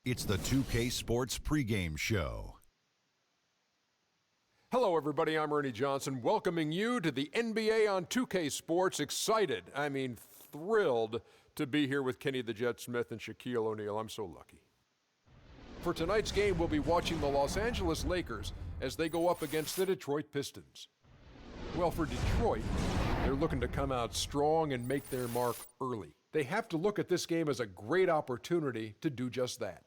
It's the 2K Sports pregame show. Hello, everybody. I'm Ernie Johnson, welcoming you to the NBA on 2K Sports. Excited, thrilled to be here with Kenny the Jet Smith and Shaquille O'Neal. I'm so lucky. For tonight's game, we'll be watching the Los Angeles Lakers as they go up against the Detroit Pistons. Well, for Detroit, they're looking to come out strong and make their mark early. They have to look at this game as a great opportunity to do just that.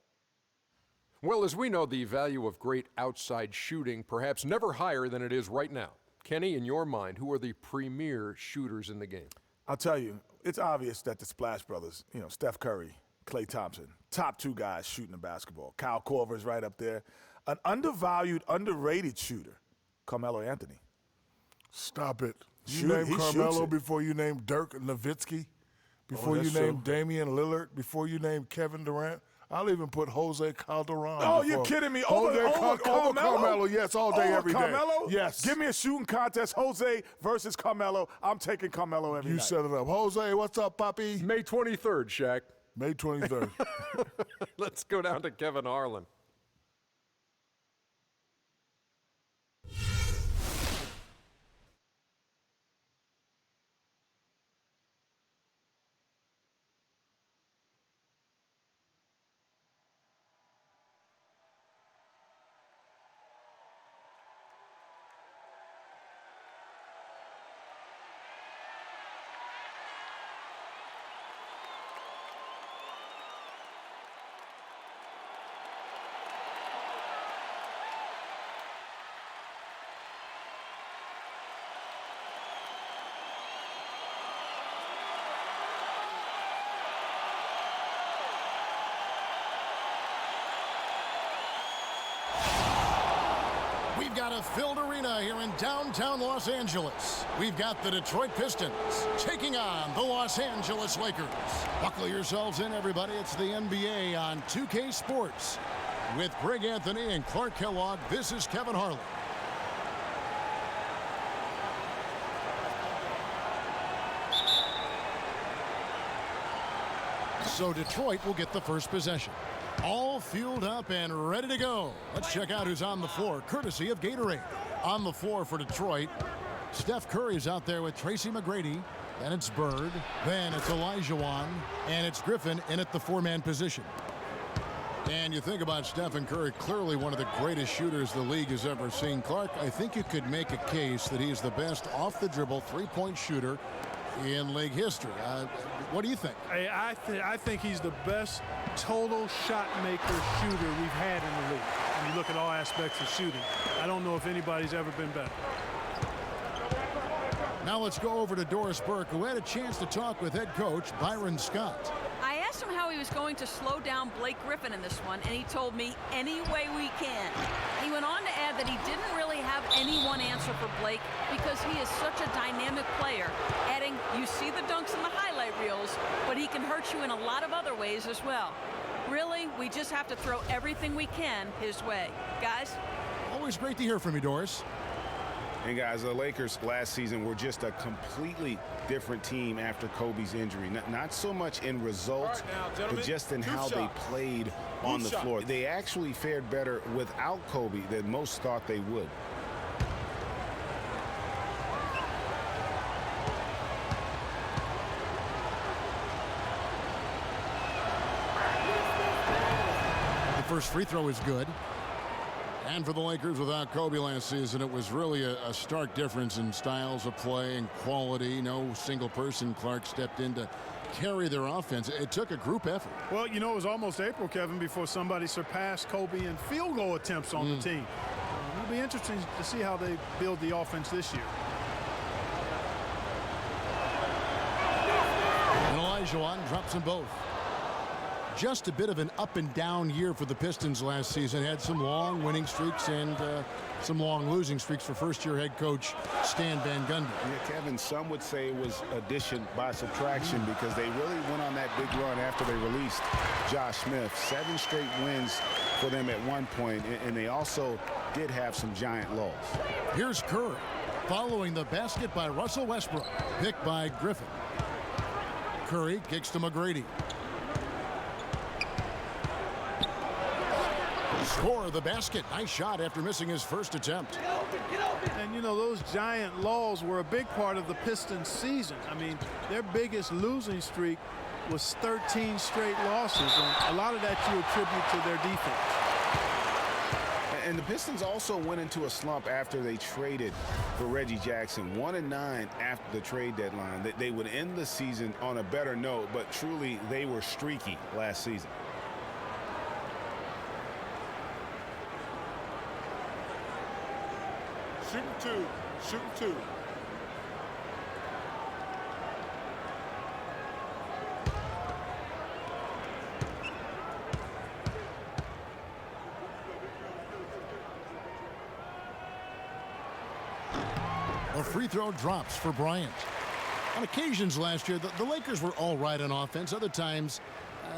Well, as we know, the value of great outside shooting perhaps never higher than it is right now. Kenny, in your mind, who are the premier shooters in the game? I'll tell you, it's obvious that the Splash Brothers, Steph Curry, Klay Thompson, top two guys shooting the basketball. Kyle Korver's right up there. An undervalued, underrated shooter, Carmelo Anthony. Stop it. You name Carmelo before you name Dirk Nowitzki, before you name Damian Lillard, before you name Kevin Durant. I'll even put Jose Calderon. Oh, you're kidding me. Over Carmelo, yes, all day, every day. Carmelo? Yes. Give me a shooting contest, Jose versus Carmelo. I'm taking Carmelo every night. You set it up. Jose, what's up, Papi? May 23rd, Shaq. May 23rd. Let's go down to Kevin Harlan. We've got a filled arena here in downtown Los Angeles. We've got the Detroit Pistons taking on the Los Angeles Lakers. Buckle yourselves in, everybody. It's the NBA on 2K Sports. With Greg Anthony and Clark Kellogg, this is Kevin Harlan. So Detroit will get the first possession. All fueled up and ready to go. Let's check out who's on the floor, courtesy of Gatorade. On the floor for Detroit, Steph Curry's out there with Tracy McGrady. Then it's Bird. Then it's Olajuwon. And it's Griffin in at the four-man position. And you think about Stephen Curry, clearly one of the greatest shooters the league has ever seen. Clark, I think you could make a case that he's the best off-the-dribble three-point shooter in league history. What do you think? I think he's the best total shot maker shooter we've had in the league. When you look at all aspects of shooting, I don't know if anybody's ever been better. Now let's go over to Doris Burke, who had a chance to talk with head coach Byron Scott. I asked him how he was going to slow down Blake Griffin in this one, and he told me any way we can. He went on to add that he didn't really have any one answer for Blake because he is such a dynamic player, adding, you see the dunks in the highlight reels, but he can hurt you in a lot of other ways as well. Really, we just have to throw everything we can his way. Guys? Always great to hear from you, Doris. And guys, the Lakers last season were just a completely different team after Kobe's injury. Not so much in results, but just in how they played on the floor. They actually fared better without Kobe than most thought they would. The first free throw is good. And for the Lakers, without Kobe last season, it was really a stark difference in styles of play and quality. No single person, Clark, stepped in to carry their offense. It took a group effort. Well, it was almost April, Kevin, before somebody surpassed Kobe in field goal attempts on the team. It'll be interesting to see how they build the offense this year. And Olajuwon drops them both. Just a bit of an up and down year for the Pistons last season. Had some long winning streaks and some long losing streaks for first-year head coach Stan Van Gundy. Yeah, Kevin, some would say it was addition by subtraction because they really went on that big run after they released Josh Smith. 7 straight wins for them at one point, and they also did have some giant lulls. Here's Curry following the basket by Russell Westbrook, picked by Griffin. Curry kicks to McGrady. Score the basket. Nice shot after missing his first attempt. And, you know, those giant lulls were a big part of the Pistons' season. I mean, their biggest losing streak was 13 straight losses, and a lot of that you attribute to their defense. And the Pistons also went into a slump after they traded for Reggie Jackson. 1-9 after the trade deadline. They would end the season on a better note, but truly they were streaky last season. Shooting two. A free throw drops for Bryant. On occasions last year, the Lakers were all right on offense. Other times,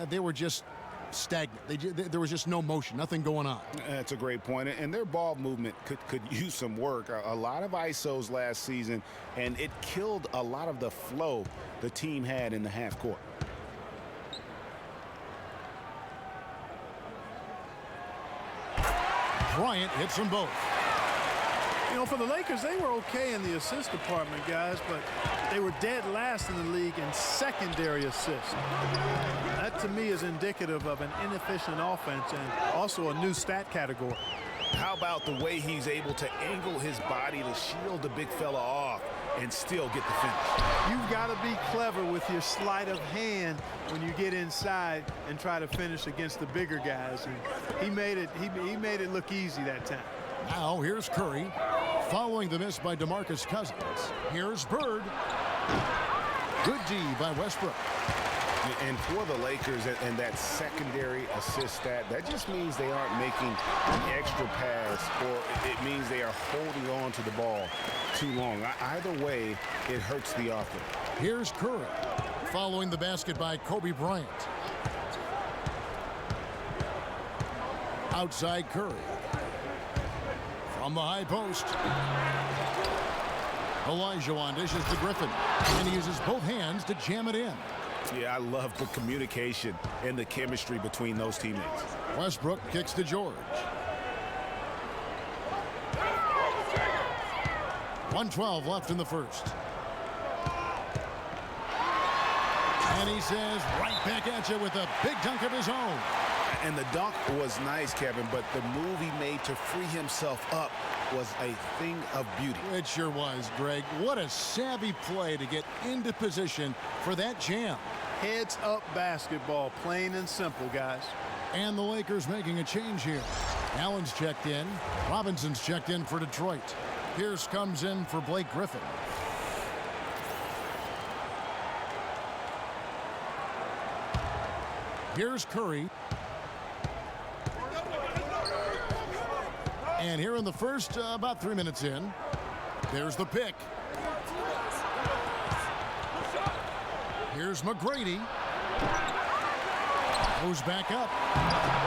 they were just stagnant. There was just no motion, nothing going on. That's a great point. And their ball movement could use some work. A lot of ISOs last season, and it killed a lot of the flow the team had in the half court. Bryant hits them both. You know, for the Lakers, they were okay in the assist department, guys, but they were dead last in the league in secondary assists. That, to me, is indicative of an inefficient offense and also a new stat category. How about the way he's able to angle his body to shield the big fella off and still get the finish? You've got to be clever with your sleight of hand when you get inside and try to finish against the bigger guys. And he made it look easy that time. Now here's Curry, following the miss by DeMarcus Cousins. Here's Bird. Good D by Westbrook. And for the Lakers and that secondary assist stat, that just means they aren't making an extra pass, or it means they are holding on to the ball too long. Either way, it hurts the offense. Here's Curry, following the basket by Kobe Bryant. Outside Curry. From the high post. Olajuwon dishes to Griffin, and he uses both hands to jam it in. Yeah, I love the communication and the chemistry between those teammates. Westbrook kicks to George. 1:12 left in the first. And he says, right back at you with a big dunk of his own. And the dunk was nice, Kevin, but the move he made to free himself up was a thing of beauty. It sure was, Greg. What a savvy play to get into position for that jam. Heads up basketball, plain and simple, guys. And the Lakers making a change here. Allen's checked in. Robinson's checked in for Detroit. Pierce comes in for Blake Griffin. Here's Curry. And here in the first, about 3 minutes in, there's the pick. Here's McGrady. Goes back up.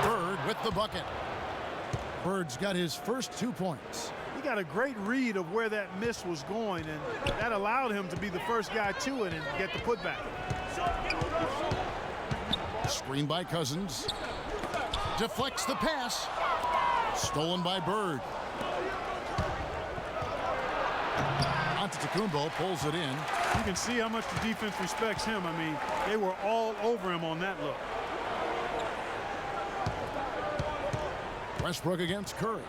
Bird with the bucket. Bird's got his first 2 points. He got a great read of where that miss was going, and that allowed him to be the first guy to it and get the putback. Screen by Cousins. Deflects the pass. Stolen by Bird. Antetokounmpo pulls it in. You can see how much the defense respects him. I mean, they were all over him on that look. Westbrook against Curry.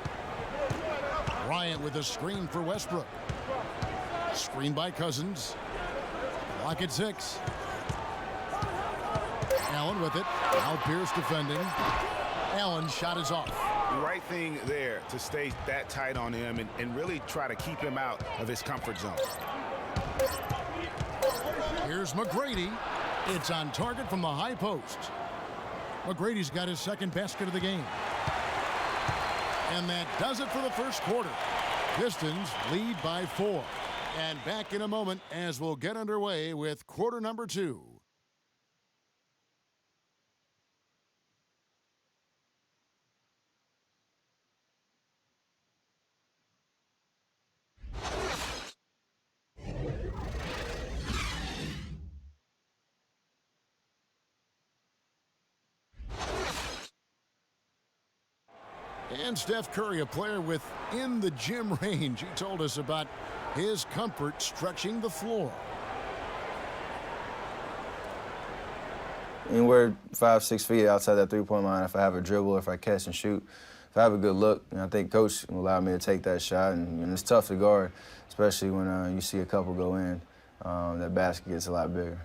Bryant with a screen for Westbrook. Screen by Cousins. Clock at 6. Allen with it. Now Pierce defending. Allen's shot is off. The right thing there to stay that tight on him and really try to keep him out of his comfort zone. Here's McGrady. It's on target from the high post. McGrady's got his second basket of the game. And that does it for the first quarter. Pistons lead by 4. And back in a moment as we'll get underway with quarter number 2. And Steph Curry, a player within the gym range. He told us about his comfort stretching the floor. Anywhere 5-6 feet outside that three-point line, if I have a dribble, if I catch and shoot, if I have a good look, and I think Coach will allow me to take that shot. And it's tough to guard, especially when you see a couple go in. That basket gets a lot bigger.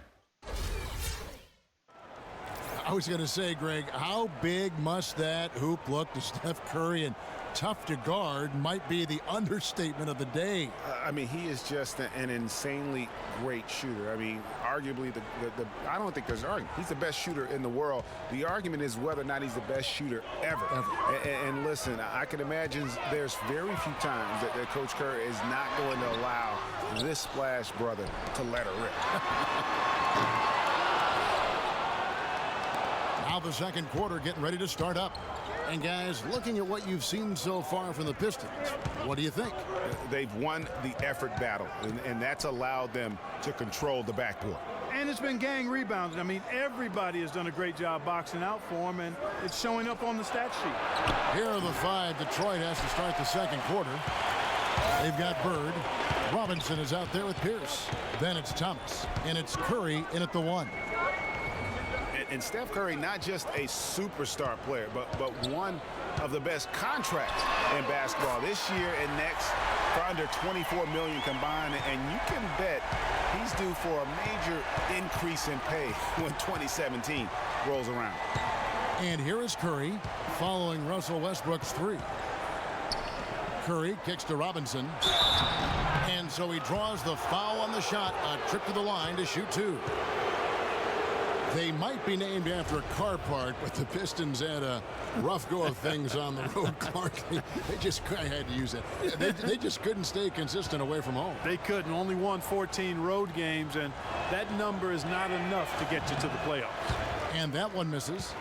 I was going to say, Greg, how big must that hoop look to Steph Curry? And tough to guard might be the understatement of the day. I mean, he is just an insanely great shooter. I mean, arguably, I don't think there's an argument. He's the best shooter in the world. The argument is whether or not he's the best shooter ever. And listen, I can imagine there's very few times that Coach Curry is not going to allow this splash brother to let her rip. Now the second quarter getting ready to start up. And guys, looking at what you've seen so far from the Pistons, what do you think? They've won the effort battle, and that's allowed them to control the backcourt. And it's been gang rebounding. I mean, everybody has done a great job boxing out for him, and it's showing up on the stat sheet. Here are the five Detroit has to start the second quarter. They've got Bird. Robinson is out there with Pierce. Then it's Thomas. And it's Curry in at the one. And Steph Curry, not just a superstar player, but one of the best contracts in basketball this year and next for under $24 million combined. And you can bet he's due for a major increase in pay when 2017 rolls around. And here is Curry following Russell Westbrook's three. Curry kicks to Robinson. And so he draws the foul on the shot. A trip to the line to shoot two. They might be named after a car park, but the Pistons had a rough go of things on the road, Clark. I had to use it. They just couldn't stay consistent away from home. They couldn't. Only won 14 road games, and that number is not enough to get you to the playoffs. And that one misses.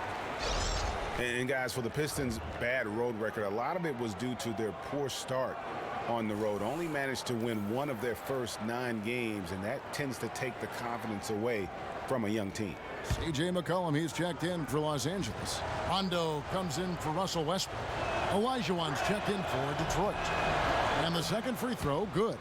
And guys, for the Pistons' bad road record, a lot of it was due to their poor start on the road. Only managed to win one of their first 9 games, and that tends to take the confidence away from a young team. C.J. McCollum, he's checked in for Los Angeles. Rondo comes in for Russell Westbrook. Olajuwon's checked in for Detroit. And the second free throw, good.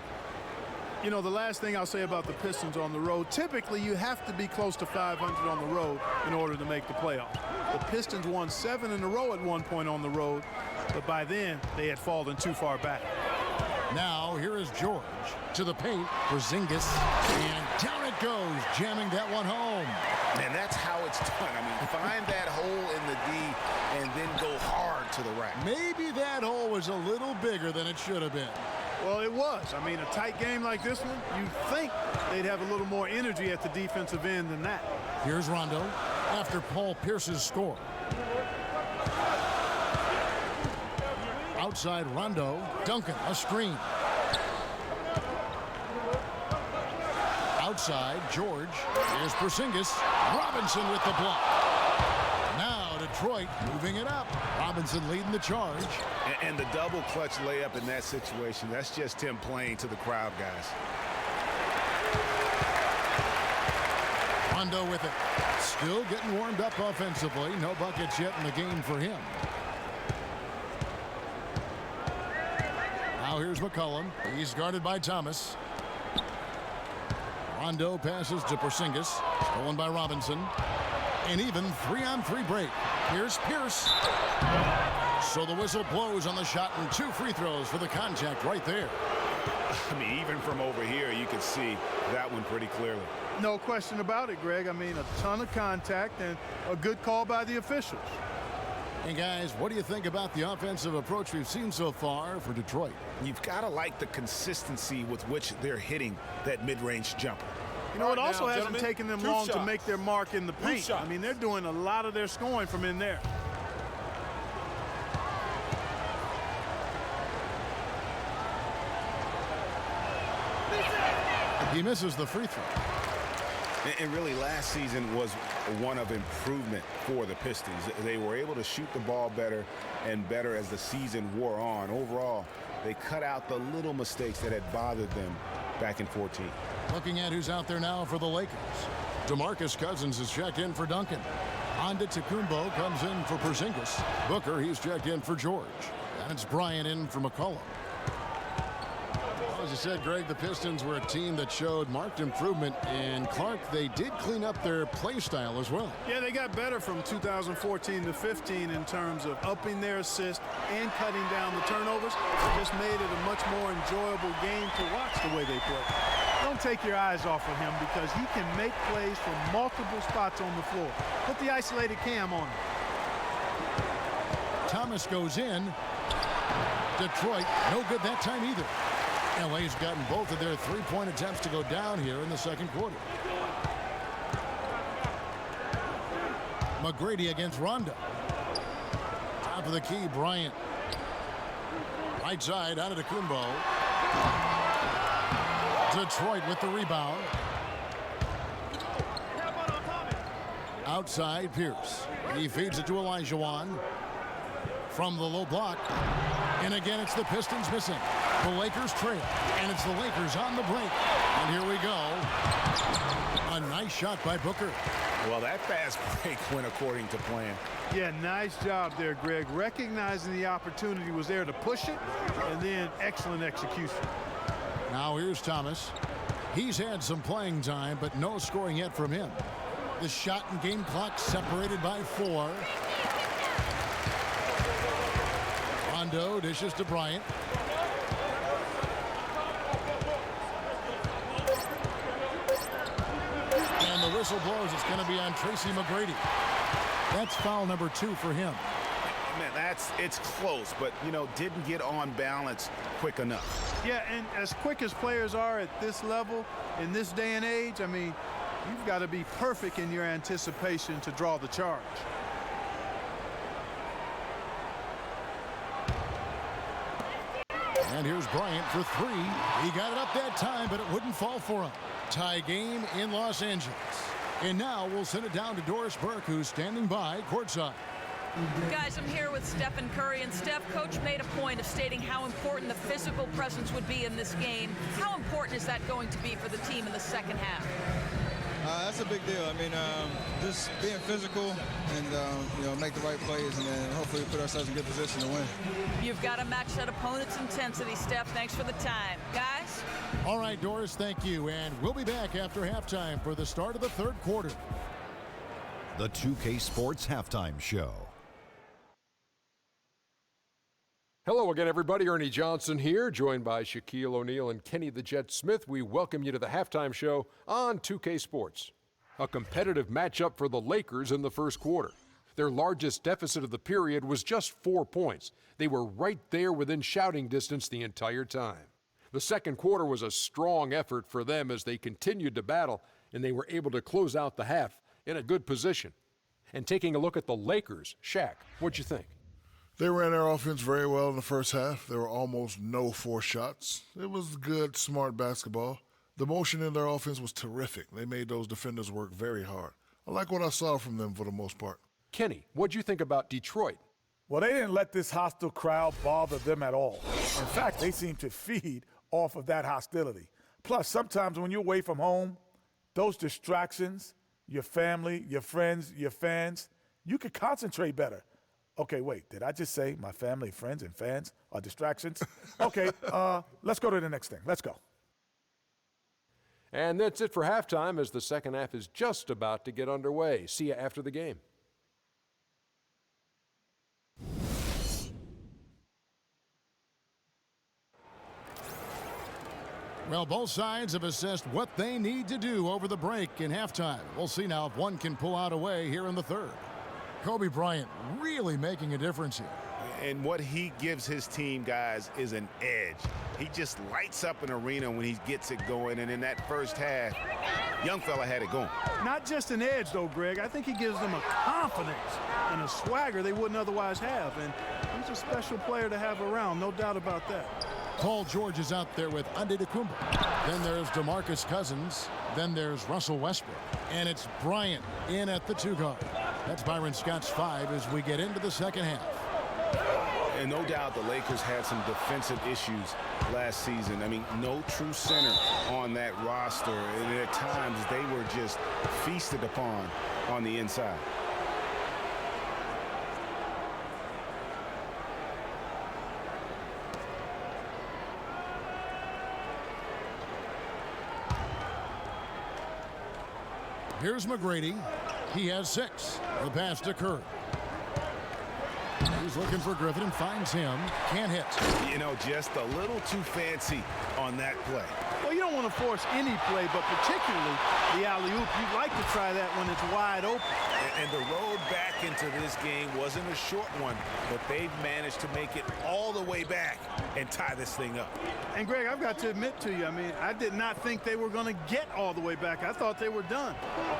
You know, the last thing I'll say about the Pistons on the road, typically you have to be close to 500 on the road in order to make the playoffs. The Pistons won 7 in a row at one point on the road, but by then they had fallen too far back. Now here is George to the paint for Porzingis, and down it goes, jamming that one home. Man, that's how it's done. I mean, find that hole in the D and then go hard to the rack. Maybe that hole was a little bigger than it should have been. Well, it was. I mean, a tight game like this one, you'd think they'd have a little more energy at the defensive end than that. Here's Rondo after Paul Pierce's score. Outside Rondo, Duncan, a screen. Outside, George. Here's Porzingis. Robinson with the block. Now Detroit moving it up. Robinson leading the charge. And the double clutch layup in that situation, that's just him playing to the crowd, guys. Rondo with it. Still getting warmed up offensively. No buckets yet in the game for him. Now here's McCollum. He's guarded by Thomas. Rondo passes to Porzingis. Stolen by Robinson. And even 3-on-3 break. Here's Pierce. So the whistle blows on the shot and 2 free throws for the contact right there. I mean, even from over here, you can see that one pretty clearly. No question about it, Greg. I mean, a ton of contact and a good call by the officials. And guys, what do you think about the offensive approach we've seen so far for Detroit? You've got to like the consistency with which they're hitting that mid-range jumper. You know, it also hasn't taken them long to make their mark in the paint. I mean, they're doing a lot of their scoring from in there. He misses the free throw. And really, last season was one of improvement for the Pistons. They were able to shoot the ball better and better as the season wore on. Overall, they cut out the little mistakes that had bothered them back in 14. Looking at who's out there now for the Lakers. DeMarcus Cousins is checked in for Duncan. Antetokounmpo comes in for Porzingis. Booker, he's checked in for George. And it's Bryant in for McCollum. Well, as you said, Greg, the Pistons were a team that showed marked improvement. And Clark, they did clean up their play style as well. Yeah, they got better from 2014 to 15 in terms of upping their assist and cutting down the turnovers. It just made it a much more enjoyable game to watch the way they play. Don't take your eyes off of him because he can make plays from multiple spots on the floor. Put the isolated cam on him. Thomas goes in. Detroit, no good that time either. LA's gotten both of their three-point attempts to go down here in the second quarter. McGrady against Rondo. Top of the key, Bryant. Right side, Antetokounmpo. Detroit with the rebound. Outside, Pierce. He feeds it to Olajuwon. From the low block. And again, it's the Pistons missing. The Lakers trail. And it's the Lakers on the break. And here we go. A nice shot by Booker. Well, that fast break went according to plan. Yeah, nice job there, Greg. Recognizing the opportunity was there to push it, and then excellent execution. Now here's Thomas. He's had some playing time, but no scoring yet from him. The shot and game clock separated by 4. Rondo dishes to Bryant. And the whistle blows. It's going to be on Tracy McGrady. That's foul number 2 for him. Man, it's close, but, you know, didn't get on balance quick enough. Yeah, and as quick as players are at this level, in this day and age, I mean, you've got to be perfect in your anticipation to draw the charge. And here's Bryant for 3. He got it up that time, but it wouldn't fall for him. Tie game in Los Angeles. And now we'll send it down to Doris Burke, who's standing by courtside. Guys, I'm here with Stephen Curry, and Steph, Coach made a point of stating how important the physical presence would be in this game. How important is that going to be for the team in the second half? That's a big deal. I mean, just being physical and, you know, make the right plays, and then hopefully put ourselves in good position to win. You've got to match that opponent's intensity, Steph. Thanks for the time. Guys? All right, Doris, thank you. And we'll be back after halftime for the start of the third quarter. The 2K Sports Halftime Show. Hello again, everybody. Ernie Johnson here, joined by Shaquille O'Neal and Kenny the Jet Smith. We welcome you to the halftime show on 2K Sports. A competitive matchup for the Lakers in the first quarter. Their largest deficit of the period was just 4 points. They were right there within shouting distance the entire time. The second quarter was a strong effort for them as they continued to battle, and they were able to close out the half in a good position. And taking a look at the Lakers, Shaq, what'd you think? They ran their offense very well in the first half. There were almost no forced shots. It was good, smart basketball. The motion in their offense was terrific. They made those defenders work very hard. I like what I saw from them for the most part. Kenny, what'd you think about Detroit? Well, they didn't let this hostile crowd bother them at all. In fact, they seemed to feed off of that hostility. Plus, sometimes when you're away from home, those distractions, your family, your friends, your fans, you can concentrate better. Okay, wait, did I just say my family, friends, and fans are distractions? Okay, let's go to the next thing. Let's go. And that's it for halftime as the second half is just about to get underway. See you after the game. Well, both sides have assessed what they need to do over the break in halftime. We'll see now if one can pull out a way here in the third. Kobe Bryant really making a difference here. And what he gives his team, guys, is an edge. He just lights up an arena when he gets it going. And in that first half, young fella had it going. Not just an edge, though, Greg. I think he gives them a confidence and a swagger they wouldn't otherwise have. And he's a special player to have around, no doubt about that. Paul George is out there with Antetokounmpo. Then there's DeMarcus Cousins. Then there's Russell Westbrook. And it's Bryant in at the 2 guard. That's Byron Scott's 5 as we get into the second half. And no doubt the Lakers had some defensive issues last season. I mean, no true center on that roster. And at times they were just feasted upon on the inside. Here's McGrady. He has 6. The pass to Curry. He's looking for Griffin and finds him. Can't hit. You know, just a little too fancy on that play. Well, you don't want to force any play, but particularly the alley-oop. You'd like to try that when it's wide open. And the road back into this game wasn't a short one, but they've managed to make it all the way back and tie this thing up. And, Greg, I've got to admit to you, I mean, I did not think they were going to get all the way back. I thought they were done.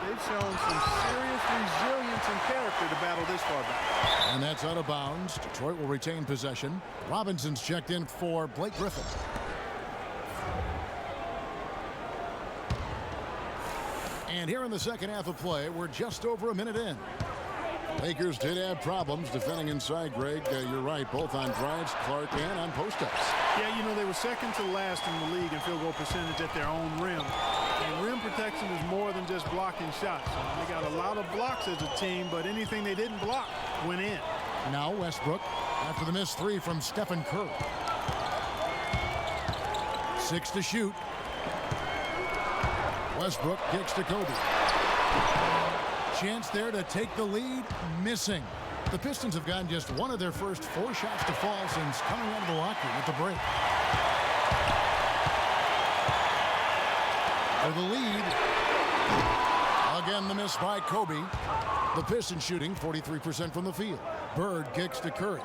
They've shown some serious resilience and character to battle this far back. And that's out of bounds. Detroit will retain possession. Robinson's checked in for Blake Griffin. And here in the second half of play, we're just over a minute in. Lakers did have problems defending inside, Greg. You're right, both on drives, Clark, and on post-ups. Yeah, you know, they were second to last in the league in field goal percentage at their own rim. And rim protection is more than just blocking shots. They got a lot of blocks as a team, but anything they didn't block went in. Now Westbrook after the missed 3 from Stephen Curry. 6 to shoot. Westbrook kicks to Kobe. Chance there to take the lead, missing. The Pistons have gotten just one of their first 4 shots to fall since coming out of the locker room at the break. For the lead. Again, the miss by Kobe. The Pistons shooting 43% from the field. Bird kicks to Curry.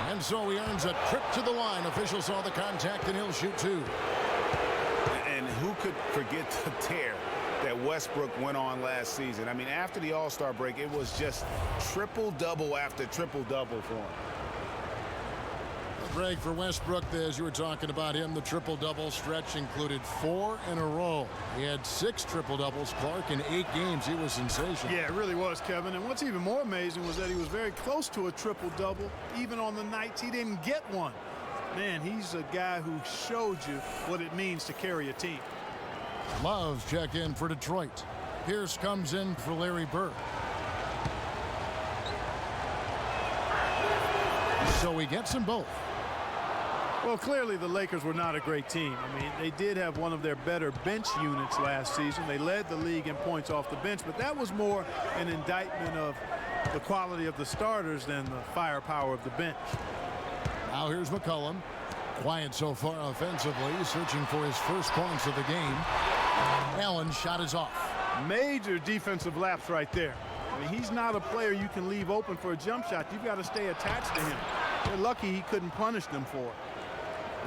And so he earns a trip to the line. Officials saw the contact and he'll shoot 2. And who could forget the tear that Westbrook went on last season? I mean, after the All-Star break, it was just triple-double after triple-double for him. Greg, for Westbrook, as you were talking about him, the triple-double stretch included 4 in a row. He had 6 triple-doubles, Clark, in 8 games. He was sensational. Yeah, it really was, Kevin. And what's even more amazing was that he was very close to a triple-double, even on the nights he didn't get one. Man, he's a guy who showed you what it means to carry a team. Love check in for Detroit. Pierce comes in for Larry Bird. So he gets them both. Well, clearly the Lakers were not a great team. I mean, they did have one of their better bench units last season. They led the league in points off the bench, but that was more an indictment of the quality of the starters than the firepower of the bench. Now here's McCollum. Quiet so far offensively, searching for his first points of the game. Allen's shot is off. Major defensive lapse right there. I mean, he's not a player you can leave open for a jump shot. You've got to stay attached to him. They're lucky he couldn't punish them for it.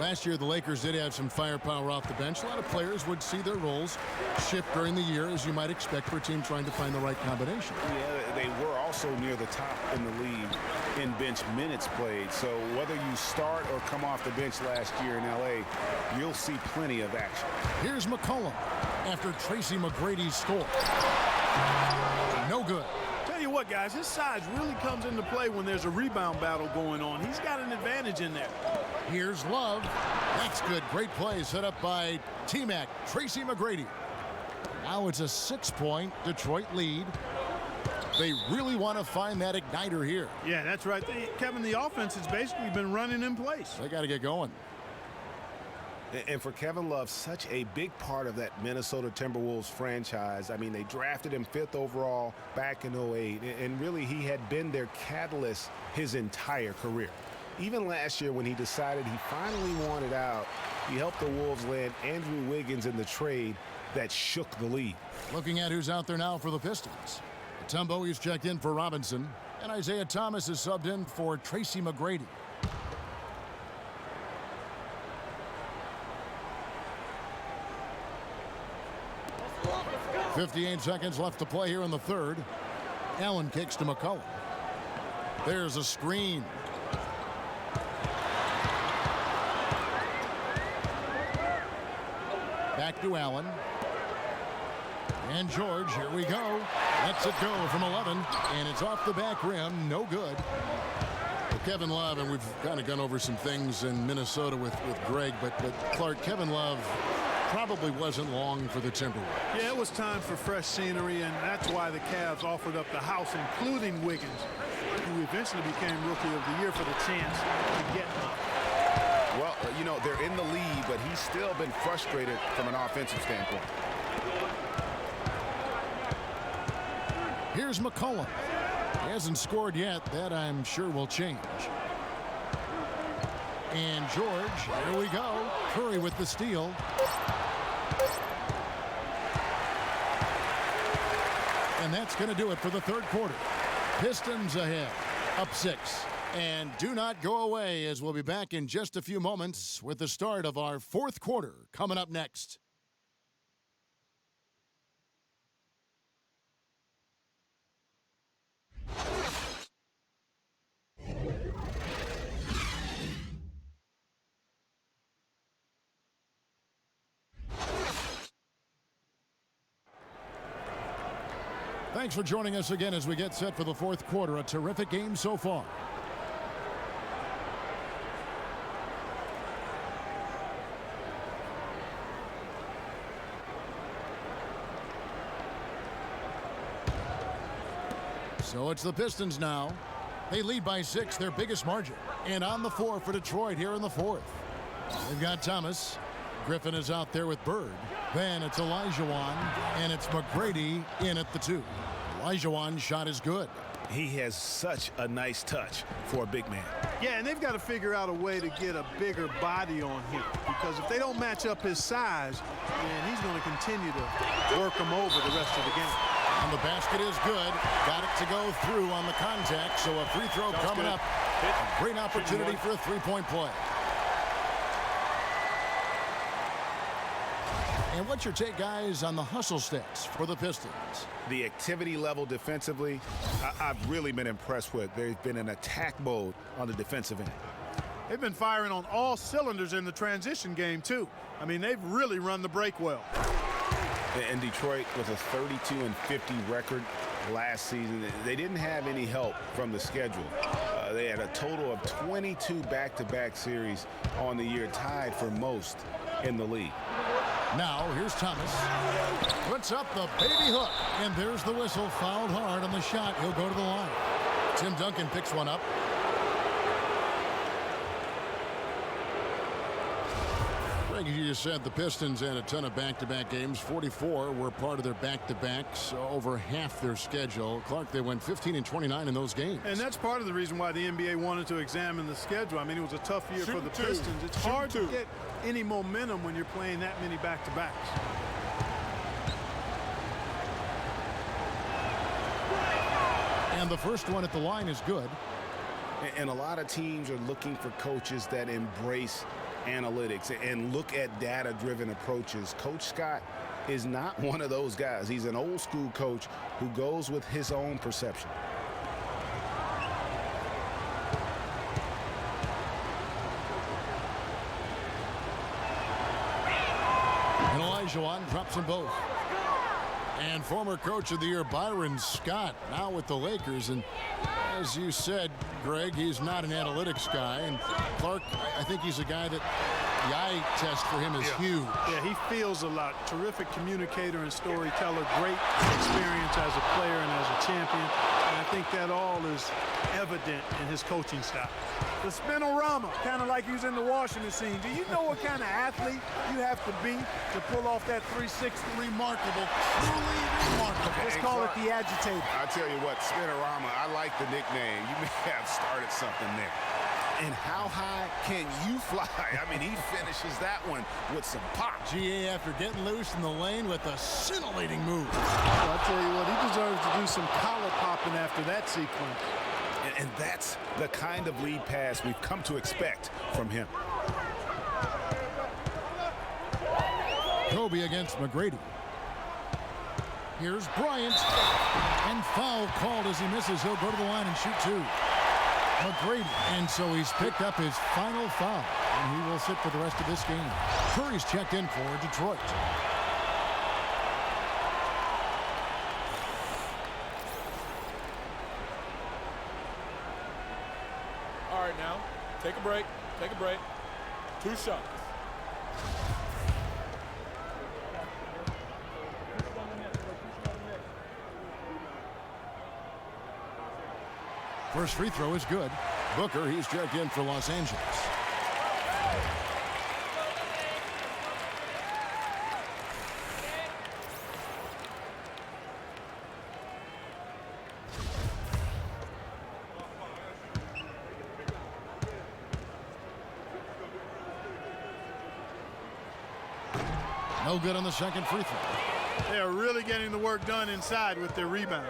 Last year, the Lakers did have some firepower off the bench. A lot of players would see their roles shift during the year, as you might expect for a team trying to find the right combination. Yeah, they were also near the top in the league in bench minutes played. So whether you start or come off the bench last year in L.A., you'll see plenty of action. Here's McCollum after Tracy McGrady's score. No good. Tell you what, guys, his size really comes into play when there's a rebound battle going on. He's got an advantage in there. Here's Love. That's good. Great play set up by T-Mac, Tracy McGrady. Now it's a 6-point Detroit lead. They really want to find that igniter here. Yeah, that's right. Kevin, the offense has basically been running in place. They got to get going. And for Kevin Love, such a big part of that Minnesota Timberwolves franchise. I mean, they drafted him 5th overall back in 2008, and really he had been their catalyst his entire career. Even last year when he decided he finally wanted out, he helped the Wolves land Andrew Wiggins in the trade that shook the league. Looking at who's out there now for the Pistons. Tumbo is checked in for Robinson, and Isaiah Thomas is subbed in for Tracy McGrady. .58 seconds left to play here in the third. Allen kicks to McCollum. There's a screen. Back to Allen. And George, here we go. Lets it go from 11, and it's off the back rim. No good. Well, Kevin Love, and we've kind of gone over some things in Minnesota with Greg, but Clark, Kevin Love probably wasn't long for the Timberwolves. Yeah, it was time for fresh scenery, and that's why the Cavs offered up the house, including Wiggins, who eventually became Rookie of the Year, for the chance to get him. Well, you know, they're in the lead, but he's still been frustrated from an offensive standpoint. Here's McCollum. He hasn't scored yet. That, I'm sure, will change. And George, here we go. Curry with the steal. And that's going to do it for the third quarter. Pistons ahead, up 6. And do not go away, as we'll be back in just a few moments with the start of our fourth quarter coming up next. Thanks for joining us again as we get set for the fourth quarter. A terrific game so far. So it's the Pistons now. They lead by 6, their biggest margin. And on the floor for Detroit here in the fourth. They've got Thomas. Griffin is out there with Bird. Then it's Olajuwon, and it's McGrady in at the 2. Olajuwon's shot is good. He has such a nice touch for a big man. Yeah, and they've got to figure out a way to get a bigger body on him, because if they don't match up his size, then he's going to continue to work him over the rest of the game. And the basket is good. Got it to go through on the contact, so a free throw coming up. A great opportunity for a three-point play. And what's your take, guys, on the hustle stats for the Pistons? The activity level defensively, I've really been impressed with. There's been an attack mode on the defensive end. They've been firing on all cylinders in the transition game, too. I mean, they've really run the break well. And Detroit was a 32-50 record last season. They didn't have any help from the schedule. They had a total of 22 back-to-back series on the year, tied for most in the league. Now, here's Thomas. Puts up the baby hook. And there's the whistle. Fouled hard on the shot. He'll go to the line. Tim Duncan picks one up. Greg, you just said the Pistons had a ton of back-to-back games. 44 were part of their back-to-backs, over half their schedule. Clark, they went 15-29 in those games. And that's part of the reason why the NBA wanted to examine the schedule. I mean, it was a tough year for the Pistons. It's hard to get any momentum when you're playing that many back-to-backs. And the first one at the line is good. And a lot of teams are looking for coaches that embrace analytics and look at data-driven approaches. Coach Scott is not one of those guys. He's an old-school coach who goes with his own perception. And Olajuwon drops them both. And former coach of the year Byron Scott now with the Lakers. And as you said, Greg, he's not an analytics guy. And Clark, I think he's a guy that the eye test for him is huge. Yeah, he feels a lot. Terrific communicator and storyteller. Great experience as a player and as a champion. And I think that all is evident in his coaching style. The spinorama, kind of like he was in the Washington scene. Do you know what kind of athlete you have to be to pull off that 360? Remarkable, truly remarkable. Let's call it the agitator. I tell you what, spinorama, I like the nickname. You may have started something there. And how high can you fly? I mean, he finishes that one with some pop. GA after getting loose in the lane with a scintillating move. Well, I tell you what, he deserves to do some collar popping after that sequence. And that's the kind of lead pass we've come to expect from him. Kobe against McGrady. Here's Bryant. And foul called as he misses. He'll go to the line and shoot 2. McGrady. And so he's picked up his final foul. And he will sit for the rest of this game. Curry's checked in for Detroit. now. Take a break. Take a break. 2 shots. First free throw is good. Booker, he's checked in for Los Angeles. No good on the second free throw. They are really getting the work done inside with their rebound.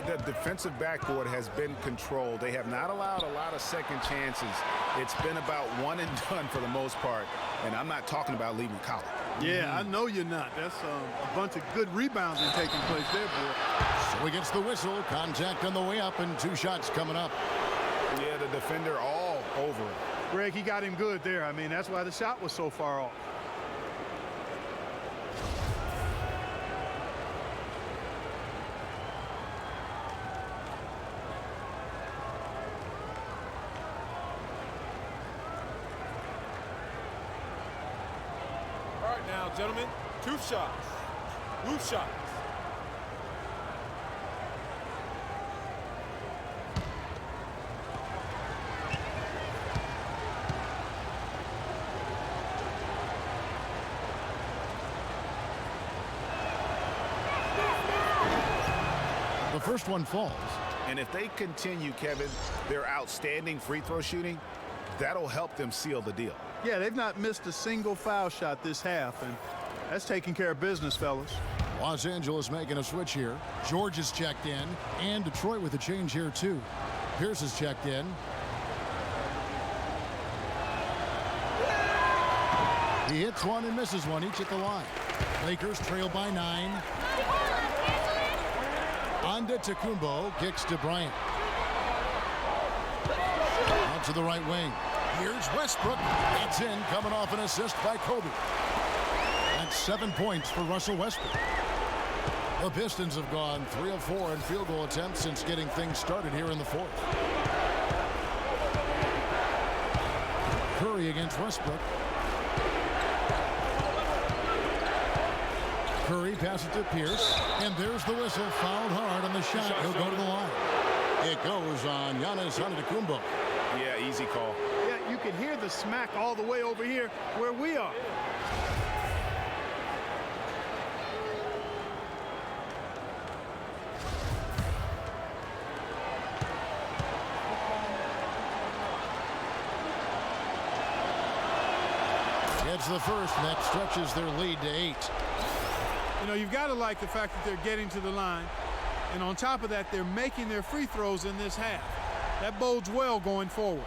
The defensive backboard has been controlled. They have not allowed a lot of second chances. It's been about one and done for the most part, and I'm not talking about leaving college. Yeah, I know you're not. That's a bunch of good rebounding taking place there, boy. So he gets the whistle. Contact on the way up, and 2 shots coming up. Yeah, the defender all over him. Greg, he got him good there. I mean, that's why the shot was so far off. All right, now, gentlemen, 2 shots. Loose shots. The first one falls. And if they continue, Kevin, their outstanding free throw shooting, that'll help them seal the deal. Yeah, they've not missed a single foul shot this half, and that's taking care of business, fellas. Los Angeles making a switch here. George is checked in, and Detroit with a change here, too. Pierce is checked in. He hits one and misses one, each at the line. Lakers trail by 9. Antetokounmpo kicks to Bryant. Out to the right wing. Here's Westbrook. That's in, coming off an assist by Kobe. That's 7 points for Russell Westbrook. The Pistons have gone 3 of 4 in field goal attempts since getting things started here in the 4th. Curry against Westbrook. Curry passes to Pierce, and there's the whistle. Fouled hard on the shot. He'll go to the line. It goes on Giannis Antetokounmpo. Yeah, easy call. Yeah, you can hear the smack all the way over here where we are. Gets the first, and that stretches their lead to 8. You know, you've got to like the fact that they're getting to the line. And on top of that, they're making their free throws in this half. That bodes well going forward.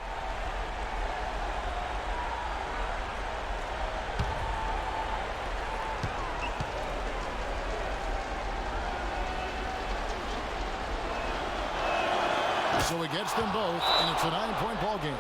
So he gets them both, and it's a 9-point ball game.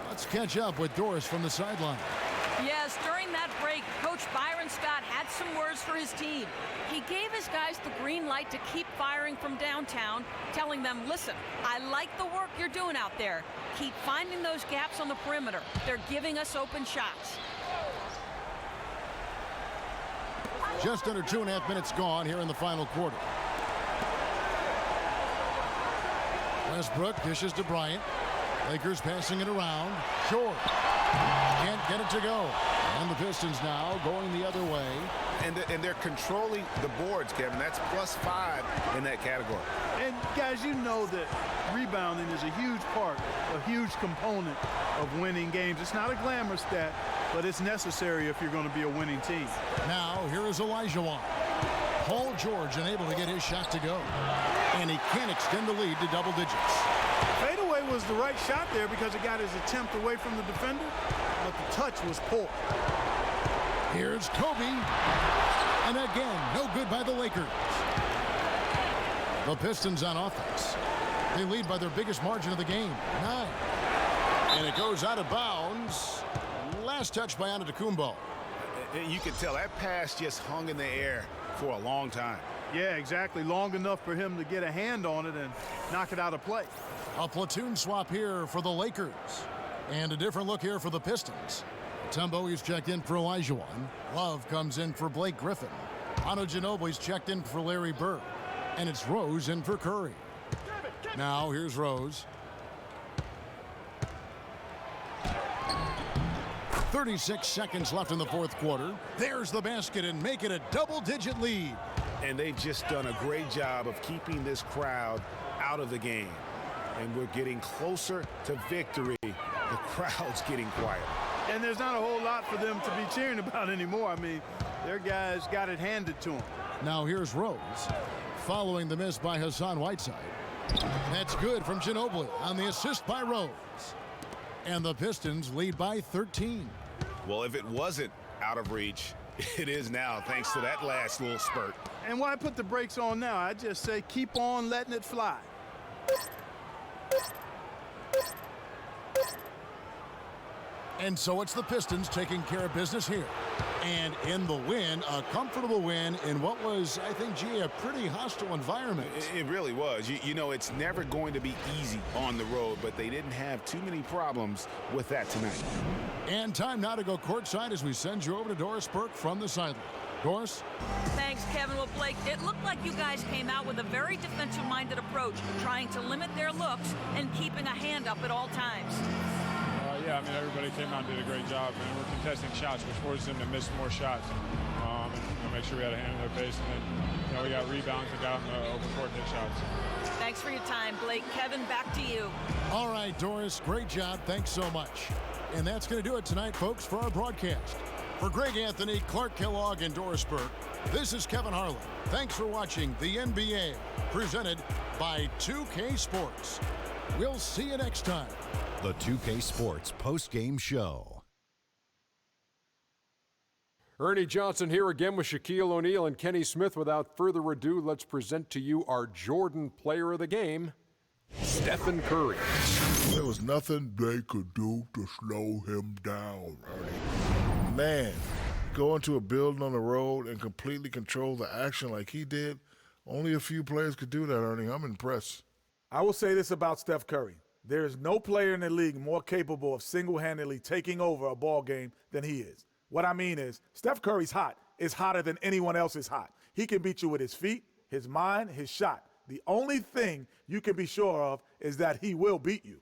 Let's catch up with Doris from the sideline. Yes, during that break, Coach Byron Scott had some words for his team. He gave his guys the green light to keep firing from downtown, telling them, listen, I like the work you're doing out there. Keep finding those gaps on the perimeter. They're giving us open shots. Just under 2.5 minutes gone here in the final quarter. Westbrook dishes to Bryant. Lakers passing it around. Short. Can't get it to go. And the Pistons now going the other way. And they're controlling the boards, Kevin. That's +5 in that category. And guys, you know that rebounding is a huge part, a huge component of winning games. It's not a glamour stat, but it's necessary if you're going to be a winning team. Now here is Elijah. Paul George unable to get his shot to go. And he can't extend the lead to double digits. Fadeaway play was the right shot there because it got his attempt away from the defender, but the touch was poor. Here's Kobe. And again, no good by the Lakers. The Pistons on offense. They lead by their biggest margin of the game, 9. And it goes out of bounds. Last touch by Antetokounmpo. You can tell that pass just hung in the air for a long time. Yeah, exactly. Long enough for him to get a hand on it and knock it out of play. A platoon swap here for the Lakers. And a different look here for the Pistons. Tumbo is checked in for Elijah. Love comes in for Blake Griffin. Ano Ginobili's checked in for Larry Bird. And it's Rose in for Curry. Now here's Rose. 36 seconds left in the fourth quarter. There's the basket and make it a double-digit lead. And they've just done a great job of keeping this crowd out of the game. And we're getting closer to victory. The crowd's getting quiet. And there's not a whole lot for them to be cheering about anymore. I mean, their guys got it handed to them. Now here's Rose, following the miss by Hassan Whiteside. That's good from Ginobili on the assist by Rose. And the Pistons lead by 13. Well, if it wasn't out of reach, it is now, thanks to that last little spurt. And why put the brakes on now? I just say keep on letting it fly. And so it's the Pistons taking care of business here. And in the win, a comfortable win in what was, I think, a pretty hostile environment. It really was. You know, it's never going to be easy on the road, but they didn't have too many problems with that tonight. And time now to go courtside as we send you over to Doris Burke from the sideline. Doris? Thanks, Kevin. Well, Blake, it looked like you guys came out with a very defensive-minded approach, trying to limit their looks and keeping a hand up at all times. Yeah, I mean, everybody came out and did a great job, and we're contesting shots, which forced them to miss more shots. And make sure we had a hand in their pace, and then we got rebounds and got them open court hit shots. Thanks for your time, Blake. Kevin, back to you. All right, Doris, great job. Thanks so much. And that's going to do it tonight, folks, for our broadcast. For Greg Anthony, Clark Kellogg, and Doris Burke, this is Kevin Harlan. Thanks for watching the NBA, presented by 2K Sports. We'll see you next time. The 2K Sports post-game show. Ernie Johnson here again with Shaquille O'Neal and Kenny Smith. Without further ado, let's present to you our Jordan Player of the Game, Stephen Curry. There was nothing they could do to slow him down, Ernie. Man, go into a building on the road and completely control the action like he did, only a few players could do that, Ernie. I'm impressed. I will say this about Steph Curry. There is no player in the league more capable of single-handedly taking over a ball game than he is. What I mean is, Steph Curry's hot is hotter than anyone else is hot. He can beat you with his feet, his mind, his shot. The only thing you can be sure of is that he will beat you.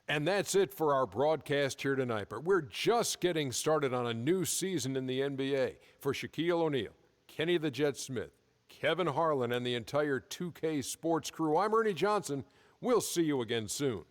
And that's it for our broadcast here tonight. But we're just getting started on a new season in the NBA. For Shaquille O'Neal, Kenny the Jet Smith, Kevin Harlan, and the entire 2K Sports crew, I'm Ernie Johnson. We'll see you again soon.